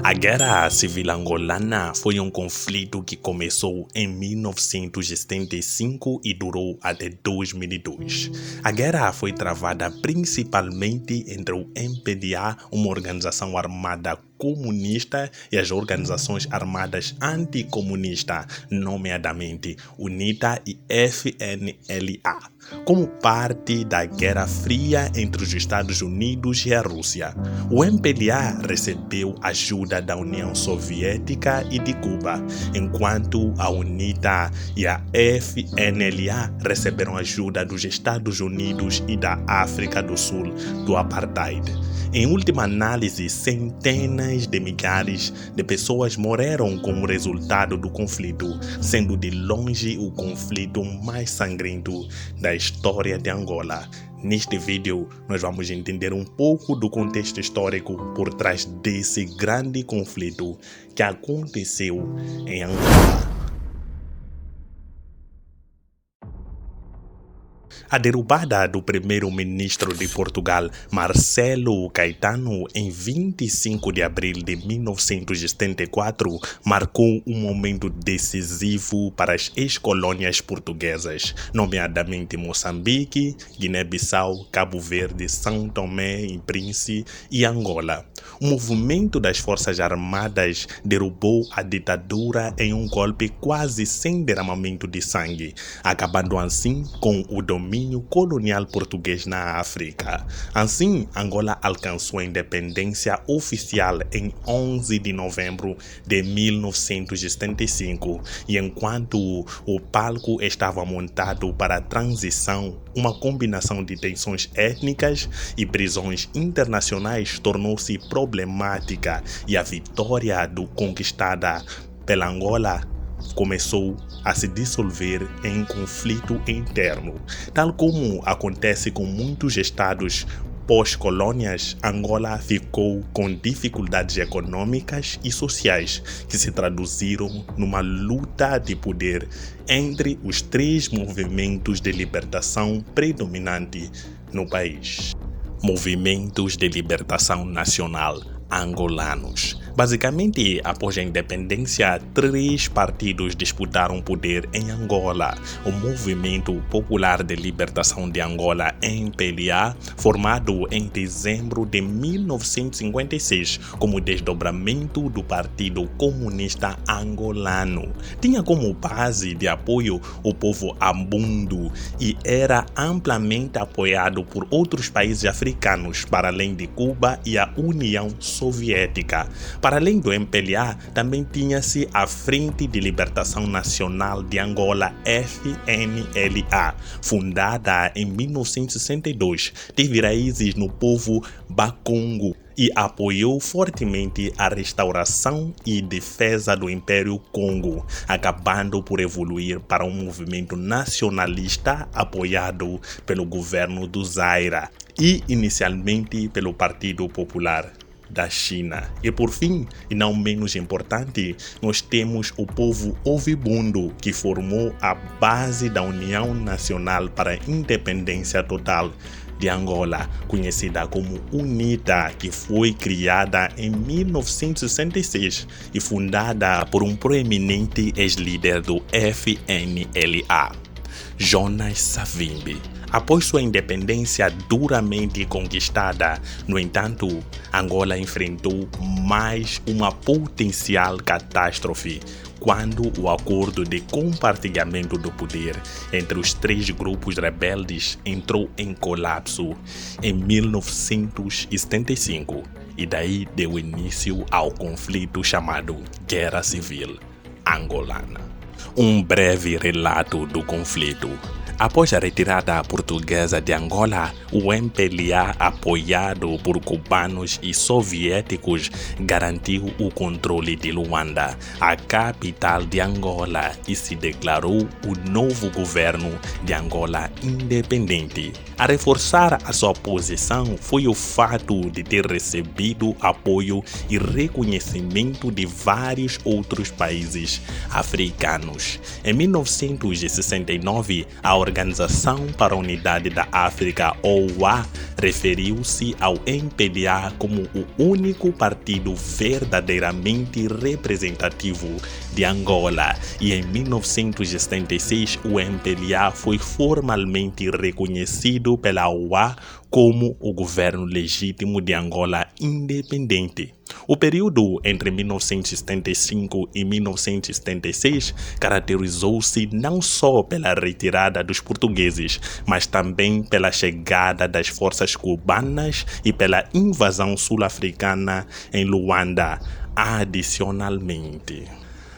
A Guerra Civil Angolana foi um conflito que começou em 1975 e durou até 2002. A guerra foi travada principalmente entre o MPLA, uma organização armada comunista, e as organizações armadas anticomunistas, nomeadamente UNITA e FNLA, como parte da Guerra Fria entre os Estados Unidos e a Rússia. O MPLA recebeu ajuda da União Soviética e de Cuba, enquanto a UNITA e a FNLA receberam ajuda dos Estados Unidos e da África do Sul do Apartheid. Em última análise, centenas de milhares de pessoas morreram como resultado do conflito, sendo de longe o conflito mais sangrento da história de Angola. Neste vídeo, nós vamos entender um pouco do contexto histórico por trás desse grande conflito que aconteceu em Angola. A derrubada do primeiro-ministro de Portugal, Marcelo Caetano, em 25 de abril de 1974, marcou um momento decisivo para as ex-colônias portuguesas, nomeadamente Moçambique, Guiné-Bissau, Cabo Verde, São Tomé e Príncipe e Angola. O movimento das Forças Armadas derrubou a ditadura em um golpe quase sem derramamento de sangue, acabando assim com o domínio colonial português na África. Assim, Angola alcançou a independência oficial em 11 de novembro de 1975, e enquanto o palco estava montado para a transição, uma combinação de tensões étnicas e prisões internacionais tornou-se problemática, e a vitória conquistada pela Angola começou a se dissolver em conflito interno. Tal como acontece com muitos estados pós-colônias, Angola ficou com dificuldades econômicas e sociais que se traduziram numa luta de poder entre os três movimentos de libertação predominantes no país. Movimentos de libertação nacional angolanos. Basicamente, após a independência, três partidos disputaram poder em Angola. O Movimento Popular de Libertação de Angola, MPLA, formado em dezembro de 1956 como desdobramento do Partido Comunista Angolano, tinha como base de apoio o povo ambundo e era amplamente apoiado por outros países africanos, para além de Cuba e a União Soviética. Para além do MPLA, também tinha-se a Frente de Libertação Nacional de Angola, FNLA, fundada em 1962, teve raízes no povo Bakongo e apoiou fortemente a restauração e defesa do Império Congo, acabando por evoluir para um movimento nacionalista apoiado pelo governo do Zaire e inicialmente pelo Partido Popular da China. E por fim, e não menos importante, nós temos o povo Ovibundo, que formou a base da União Nacional para a Independência Total de Angola, conhecida como UNITA, que foi criada em 1966 e fundada por um proeminente ex-líder do FNLA, Jonas Savimbi. Após sua independência duramente conquistada, no entanto, Angola enfrentou mais uma potencial catástrofe quando o acordo de compartilhamento do poder entre os três grupos rebeldes entrou em colapso em 1975, e daí deu início ao conflito chamado Guerra Civil Angolana. Um breve relato do conflito. Após a retirada portuguesa de Angola, o MPLA, apoiado por cubanos e soviéticos, garantiu o controle de Luanda, a capital de Angola, e se declarou o novo governo de Angola independente. A reforçar a sua posição foi o fato de ter recebido apoio e reconhecimento de vários outros países africanos. Em 1969, a Organização para a Unidade da África, OUA, referiu-se ao MPLA como o único partido verdadeiramente representativo de Angola, e em 1976 o MPLA foi formalmente reconhecido pela OUA como o governo legítimo de Angola independente. O período entre 1975 e 1976 caracterizou-se não só pela retirada dos portugueses, mas também pela chegada das forças cubanas e pela invasão sul-africana em Luanda. Adicionalmente,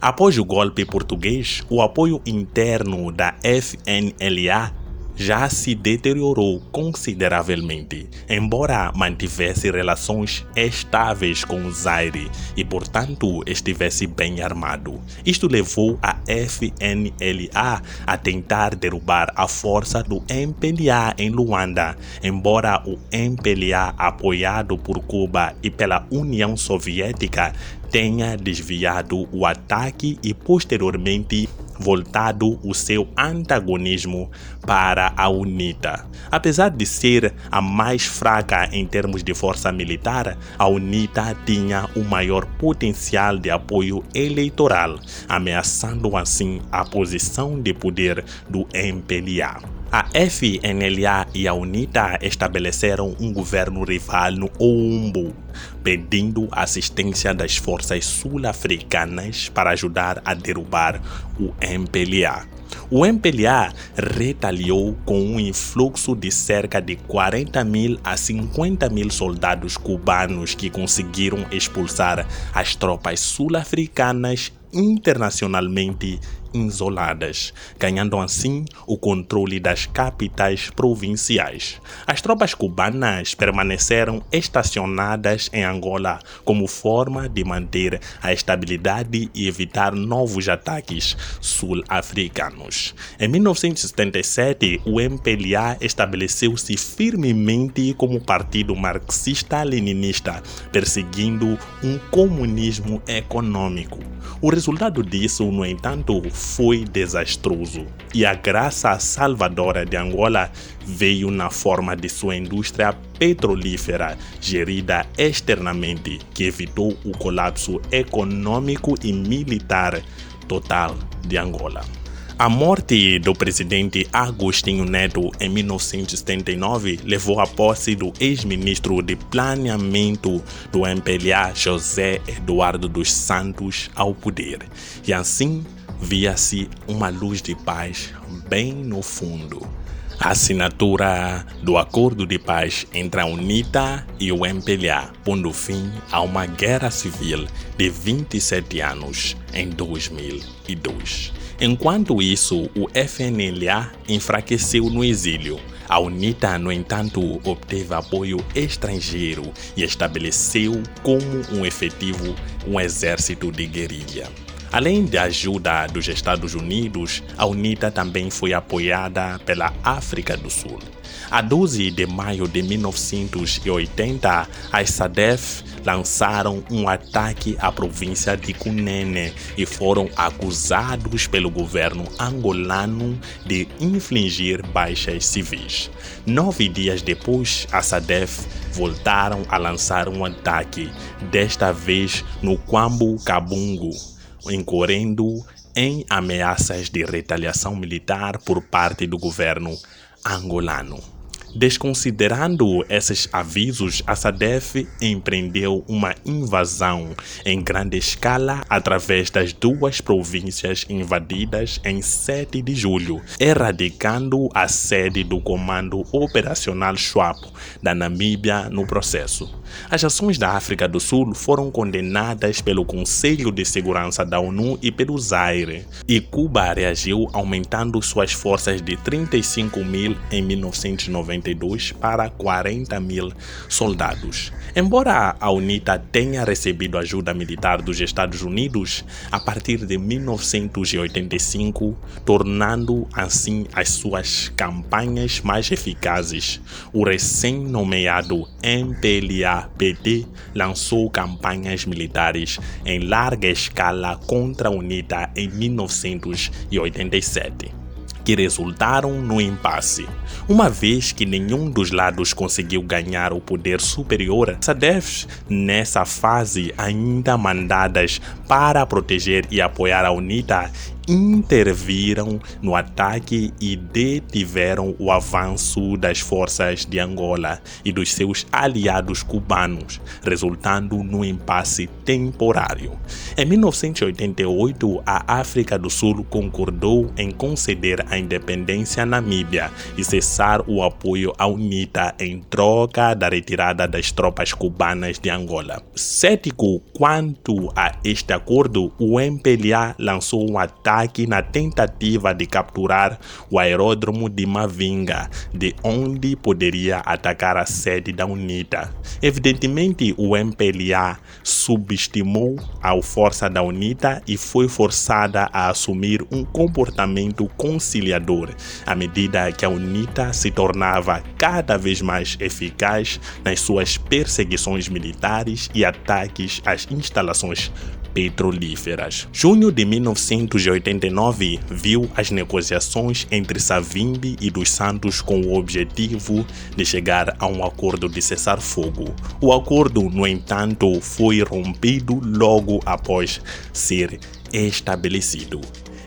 após o golpe português, o apoio interno da FNLA já se deteriorou consideravelmente, embora mantivesse relações estáveis com o Zaire e, portanto, estivesse bem armado. Isto levou a FNLA a tentar derrubar a força do MPLA em Luanda, embora o MPLA, apoiado por Cuba e pela União Soviética, tenha desviado o ataque e posteriormente voltado o seu antagonismo para a UNITA. Apesar de ser a mais fraca em termos de força militar, a UNITA tinha o maior potencial de apoio eleitoral, ameaçando assim a posição de poder do MPLA. A FNLA e a UNITA estabeleceram um governo rival no Oumbo, pedindo assistência das forças sul-africanas para ajudar a derrubar o MPLA. O MPLA retaliou com um influxo de cerca de 40 mil a 50 mil soldados cubanos que conseguiram expulsar as tropas sul-africanas internacionalmente isoladas, ganhando assim o controle das capitais provinciais. As tropas cubanas permaneceram estacionadas em Angola como forma de manter a estabilidade e evitar novos ataques sul-africanos. Em 1977, o MPLA estabeleceu-se firmemente como partido marxista-leninista, perseguindo um comunismo econômico. O resultado disso, no entanto, foi desastroso, e a graça salvadora de Angola veio na forma de sua indústria petrolífera gerida externamente, que evitou o colapso econômico e militar total de Angola. A morte do presidente Agostinho Neto em 1979 levou à posse do ex-ministro de Planeamento do MPLA, José Eduardo dos Santos, ao poder. E assim via-se uma luz de paz bem no fundo. A assinatura do Acordo de Paz entre a UNITA e o MPLA, pondo fim a uma guerra civil de 27 anos em 2002. Enquanto isso, o FNLA enfraqueceu no exílio. A UNITA, no entanto, obteve apoio estrangeiro e estabeleceu como um efetivo um exército de guerrilha. Além da ajuda dos Estados Unidos, a UNITA também foi apoiada pela África do Sul. A 12 de maio de 1980, as SADF lançaram um ataque à província de Cunene e foram acusados pelo governo angolano de infligir baixas civis. 9 dias depois, as SADF voltaram a lançar um ataque, desta vez no Kwambu Kabungu, incorrendo em ameaças de retaliação militar por parte do governo angolano. Desconsiderando esses avisos, a SADF empreendeu uma invasão em grande escala através das duas províncias invadidas em 7 de julho, erradicando a sede do Comando Operacional SWAPO da Namíbia no processo. As ações da África do Sul foram condenadas pelo Conselho de Segurança da ONU e pelo Zaire, e Cuba reagiu aumentando suas forças de 35 mil em 1992 para 40 mil soldados. Embora a UNITA tenha recebido ajuda militar dos Estados Unidos a partir de 1985, tornando assim as suas campanhas mais eficazes, o recém-nomeado MPLA-PT lançou campanhas militares em larga escala contra a UNITA em 1987, que resultaram no impasse. Uma vez que nenhum dos lados conseguiu ganhar o poder superior, SADCs nessa fase ainda mandadas para proteger e apoiar a UNITA interviram no ataque e detiveram o avanço das forças de Angola e dos seus aliados cubanos, resultando no impasse temporário. Em 1988, a África do Sul concordou em conceder a independência à Namíbia e cessar o apoio à UNITA em troca da retirada das tropas cubanas de Angola. Cético quanto a este acordo, o MPLA lançou um ataque na tentativa de capturar o aeródromo de Mavinga, de onde poderia atacar a sede da UNITA. Evidentemente, o MPLA subestimou a força da UNITA e foi forçada a assumir um comportamento conciliador, à medida que a UNITA se tornava cada vez mais eficaz nas suas perseguições militares e ataques às instalações petrolíferas. Junho de 1989 viu as negociações entre Savimbi e dos Santos com o objetivo de chegar a um acordo de cessar-fogo. O acordo, no entanto, foi rompido logo após ser estabelecido.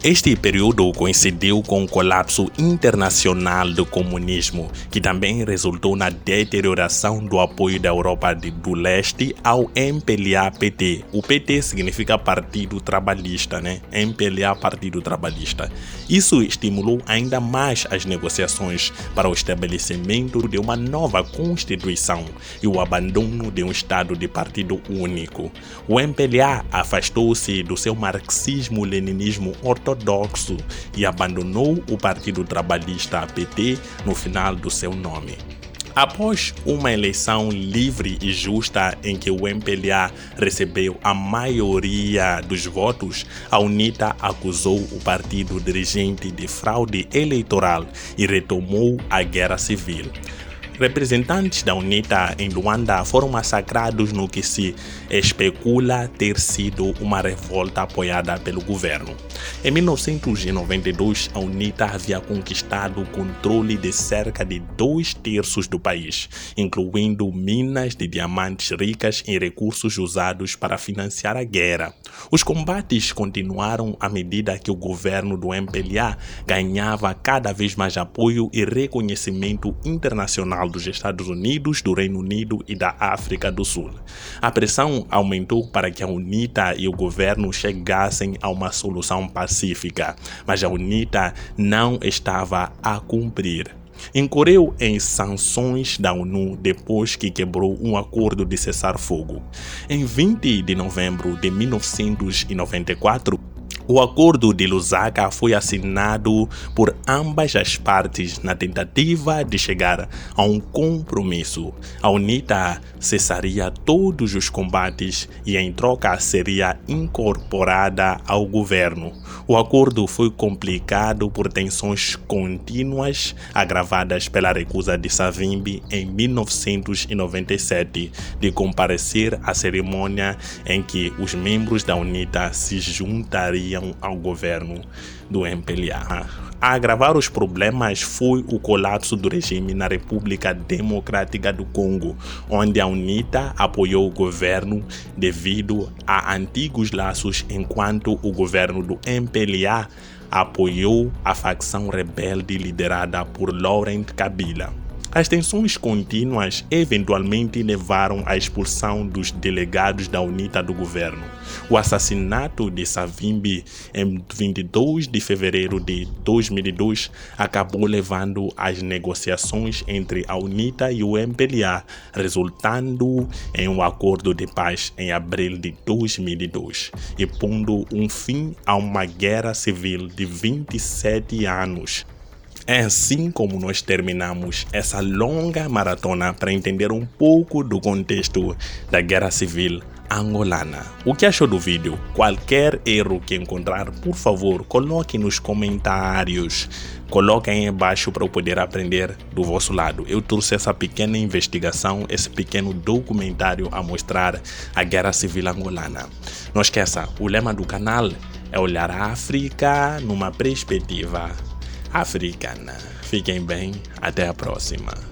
Este período coincidiu com o colapso internacional do comunismo, que também resultou na deterioração do apoio da Europa do Leste ao MPLA-PT. O PT significa Partido Trabalhista, né? MPLA, Partido Trabalhista. Isso estimulou ainda mais as negociações para o estabelecimento de uma nova Constituição e o abandono de um Estado de partido único. O MPLA afastou-se do seu marxismo-leninismo ortodoxo e abandonou o Partido Trabalhista PT no final do seu nome. Após uma eleição livre e justa em que o MPLA recebeu a maioria dos votos, a UNITA acusou o partido dirigente de fraude eleitoral e retomou a guerra civil. Representantes da UNITA em Luanda foram massacrados no que se especula ter sido uma revolta apoiada pelo governo. Em 1992, a UNITA havia conquistado o controle de cerca de 2/3 do país, incluindo minas de diamantes ricas em recursos usados para financiar a guerra. Os combates continuaram à medida que o governo do MPLA ganhava cada vez mais apoio e reconhecimento internacional dos Estados Unidos, do Reino Unido e da África do Sul. A pressão aumentou para que a UNITA e o governo chegassem a uma solução pacífica, mas a UNITA não estava a cumprir. Incorreu em sanções da ONU depois que quebrou um acordo de cessar-fogo. Em 20 de novembro de 1994, o acordo de Lusaka foi assinado por ambas as partes na tentativa de chegar a um compromisso. A UNITA cessaria todos os combates e, em troca, seria incorporada ao governo. O acordo foi complicado por tensões contínuas agravadas pela recusa de Savimbi em 1997 de comparecer à cerimônia em que os membros da UNITA se juntariam ao governo do MPLA. A agravar os problemas foi o colapso do regime na República Democrática do Congo, onde a UNITA apoiou o governo devido a antigos laços, enquanto o governo do MPLA apoiou a facção rebelde liderada por Laurent Kabila. As tensões contínuas eventualmente levaram à expulsão dos delegados da UNITA do governo. O assassinato de Savimbi em 22 de fevereiro de 2002 acabou levando às negociações entre a UNITA e o MPLA, resultando em um acordo de paz em abril de 2002 e pondo um fim a uma guerra civil de 27 anos. É assim como nós terminamos essa longa maratona para entender um pouco do contexto da Guerra Civil angolana. O que achou do vídeo? Qualquer erro que encontrar, por favor, coloque nos comentários. Coloque aí embaixo para eu poder aprender do vosso lado. Eu trouxe essa pequena investigação, esse pequeno documentário a mostrar a Guerra Civil angolana. Não esqueça, o lema do canal é olhar a África numa perspectiva africana. Fiquem bem, até a próxima.